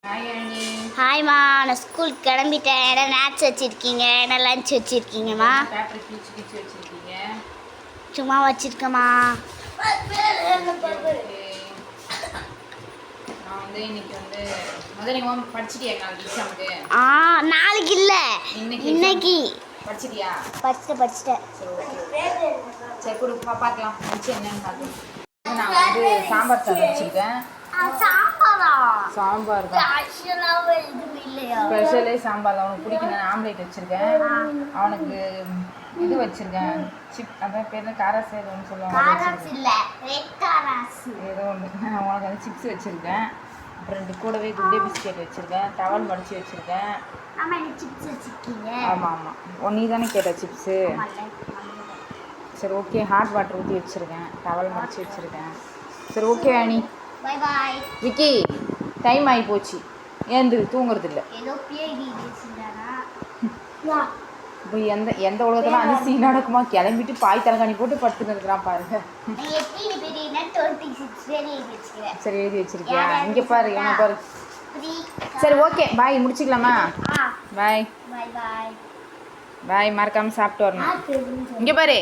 ஹாய்மா, நான் ஸ்கூலுக்கு கிளம்பிட்டேன். என்ன ஸ்நாக்ஸ் வச்சுருக்கீங்க, என்ன லஞ்ச் வச்சுருக்கீங்கம்மா? சும்மா வச்சுருக்கேம்மா. நாளைக்கு இல்லை, இன்னைக்கு படிச்சிட்டியா? படிச்சிட்டேன். சரி கொடு பார்க்கலாம். லஞ்ச் என்னன்னு பார்க்கலாம். நான் சாம்பார் சாதம் வச்சுருக்கேன். சாம்பார் தான் ஸ்பெஷலே சாம்பார் தான். அவனுக்கு பிடிக்கணும். ஆம்லேட் வச்சுருக்கேன். அவனுக்கு இது வச்சுருக்கேன், அதான் பேர் காராஸ் ஏதோன்னு சொல்லுவாங்க, ஏதோ ஒன்று. அவனுக்கு வந்து சிப்ஸ் வச்சுருக்கேன். அப்புறம் 2 கூடவே குட்டே பிஸ்கெட் வச்சுருக்கேன். டவல் மடித்து வச்சுருக்கேன். ஆமாம் ஆமாம், நீ தானே கேட்ட சிப்ஸு. சரி ஓகே, ஹாட் வாட்டர் ஊற்றி வச்சுருக்கேன். டவல் மடித்து வச்சுருக்கேன். சரி ஓகே அனி, பை பாய். விக்கி டைம் ஆகி போச்சு, ஏந்திரு, தூங்குறது இல்லை. இப்போ எந்த உலகத்தில் அரிசி நடக்குமா? கிளம்பிட்டு பாய் தலைகாணி போட்டு படுத்துன்னு இருக்கிறான் பாருங்க. சரி எழுதி வச்சிருக்கியா? இங்கே பாரு, இவனை பாரு. சரி ஓகே பாய், முடிச்சுக்கலாமா? பாய் பாய், மறக்காமல் சாப்பிட்டு வரணும். இங்கே பாரு.